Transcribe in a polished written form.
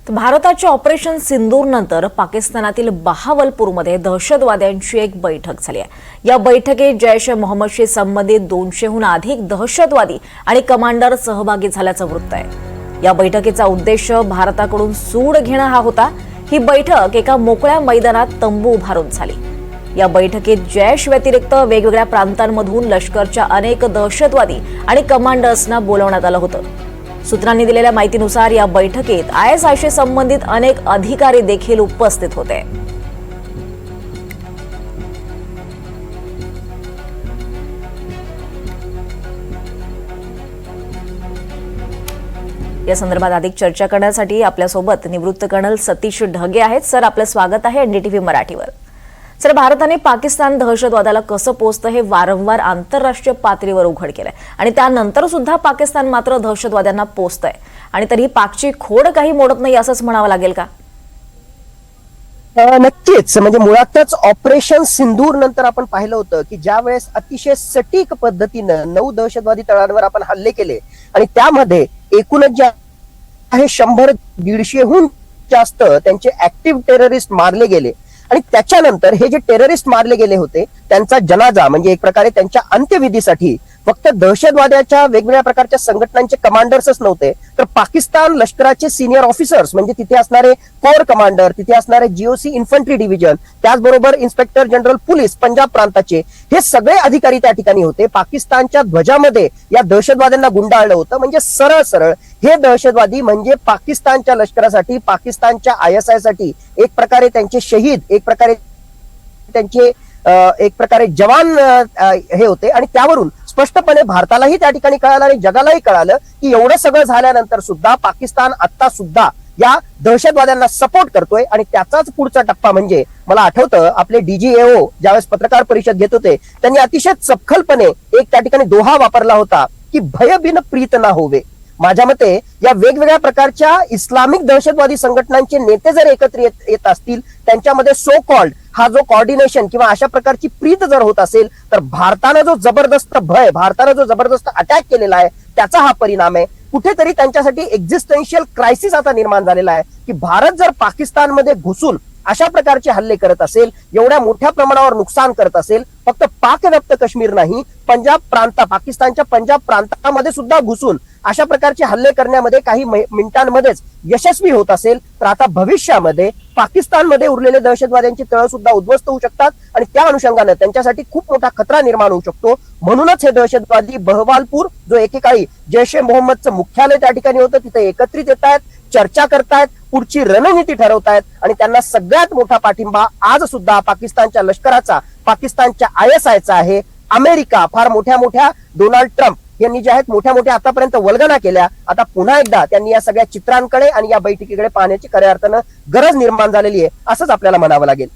भारताच्या ऑपरेशन सिंदूर नंतर पाकिस्तानातील बहावलपूरमध्ये दहशतवाद्यांची एक बैठक झाली आहे। या बैठकीत जैश ए मोहम्मदशी संबंधित 200हून अधिक दहशतवादी आणि कमांडर सहभागी झाल्याचं वृत्त आहे। या बैठकीचा उद्देश भारताकडून सूड घेणं हा होता। ही बैठक एका मोकळ्या मैदानात तंबू उभारून झाली। या बैठकीत जैश व्यतिरिक्त वेगवेगळ्या प्रांतांमधून लष्करच्या अनेक दहशतवादी आणि कमांडर्सना बोलावण्यात आलं होतं। सूत्रांनी दिलेल्या माहितीनुसार या बैठकीत आयएसआयशी संबंधित अनेक अधिकारी देखील उपस्थित होते। या संदर्भात अधिक चर्चा करण्यासाठी आपल्यासोबत निवृत्त कर्नल सतीश ढगे आहेत। सर, आपलं स्वागत आहे एनडीटीव्ही मराठीवर। सर, भारताने पाकिस्तान दहशतवादाला कसं पोचतं हे वारंवार आंतरराष्ट्रीय पातळीवर उघड केलंय आणि त्यानंतर सुद्धा पाकिस्तान मात्र दहशतवाद्यांना पोचतंय आणि तरी पाकची खोड काही मोडत नाही असंच म्हणावं लागेल का? नक्कीच, म्हणजे मुळातच ऑपरेशन सिंदूर नंतर आपण पाहिलं होतं की ज्या वेळेस अतिशय सटीक पद्धतीनं 9 दहशतवादी तळांवर आपण हल्ले केले आणि त्यामध्ये एकूणच जे आहे 100-150हून जास्त त्यांचे ऍक्टिव्ह टेररिस्ट मारले गेले आणि त्याच्यानंतर हे जे टेररिस्ट मारले गेले होते त्यांचा जनाजा म्हणजे एक प्रकारे त्यांच्या अंत्यविधीसाठी फक्त दहशतवाद्याच्या वेगवेगळ्या प्रकारच्या संघटनांचे कमांडर्सच नव्हते, तर पाकिस्तान लष्कराचे सिनियर ऑफिसर्स म्हणजे तिथे असणारे कोर कमांडर, तिथे असणारे जीओसी इन्फंट्री डिव्हिजन, त्याचबरोबर इन्स्पेक्टर जनरल पोलीस पंजाब प्रांताचे हे सगळे अधिकारी त्या ठिकाणी होते। पाकिस्तानच्या ध्वजामध्ये या दहशतवाद्यांना गुंडाळलं होतं। म्हणजे सरळ सरळ हे दहशतवादी म्हणजे पाकिस्तानच्या लष्करासाठी, पाकिस्तानच्या आयएसआय साठी एक प्रकारे त्यांचे शहीद, एक प्रकारे त्यांचे जवान हे होते आणि त्यावरून स्पष्टपणे भारतालाही त्या ठिकाणी कळालं आणि जगालाही कळालं की एवढं सगळं झाल्यानंतर सुद्धा पाकिस्तान आता सुद्धा या दहशतवाद्यांना सपोर्ट करतोय। आणि त्याचाच पुढचा टप्पा म्हणजे मला आठवतं आपले डीजीएओ ज्यावेळेस पत्रकार परिषद घेत होते त्यांनी अतिशय चपखलपणे एक त्या ठिकाणी दोहा वापरला होता की भय बिन प्रीत ना होवे। माझ्या मते या वेगवेगळ्या प्रकारच्या इस्लामिक दहशतवादी संघटनांचे नेते जर एकत्र येत असतील, त्यांच्यामध्ये सो कॉल्ड हा जो कोऑर्डिनेशन किंवा अशा प्रकारची प्रीत जर होत असेल, तर भारतानं जो जबरदस्त भय, भारतानं जो जबरदस्त अटॅक केलेला आहे त्याचा हा परिणाम आहे। कुठेतरी त्यांच्यासाठी एक्झिस्टेन्शियल क्रायसिस आता निर्माण झालेला आहे की भारत जर पाकिस्तानमध्ये घुसून अशा प्रकारचे हल्ले करत असेल, एवढ्या मोठ्या प्रमाणावर नुकसान करत असेल, फक्त पाकव्याप्त काश्मीर नाही पंजाब प्रांत, पाकिस्तानच्या पंजाब प्रांतामध्ये सुद्धा घुसून अशा प्रकारचे हल्ले करण्यामध्ये काही मिनिटांमध्येच यशस्वी होत असेल, तर आता भविष्यामध्ये पाकिस्तानमध्ये उरलेले दहशतवाद्यांची तळ सुद्धा उद्ध्वस्त होऊ शकतात आणि त्या अनुषंगाने त्यांच्यासाठी खूप मोठा खतरा निर्माण होऊ शकतो। म्हणूनच हे दहशतवादी बहवालपूर जो एकेकाळी जैश ए मोहम्मदचं मुख्यालय त्या ठिकाणी होतं तिथे एकत्रित येत आहेत, चर्चा करतायत, पुढची रणनीती ठरवतायत आणि त्यांना सगळ्यात मोठा पाठिंबा आज सुद्धा पाकिस्तानच्या लष्कराचा, पाकिस्तानच्या आयएसआयचा आहे। अमेरिका फार मोठ्या डोनाल्ड ट्रम्प यांनी जे आहेत मोठ्या आतापर्यंत वल्गना केल्या, आता पुन्हा एकदा त्यांनी या सगळ्या चित्रांकडे आणि या बैठकीकडे पाहण्याची खऱ्या अर्थानं गरज निर्माण झालेली आहे असंच आपल्याला म्हणावं लागेल।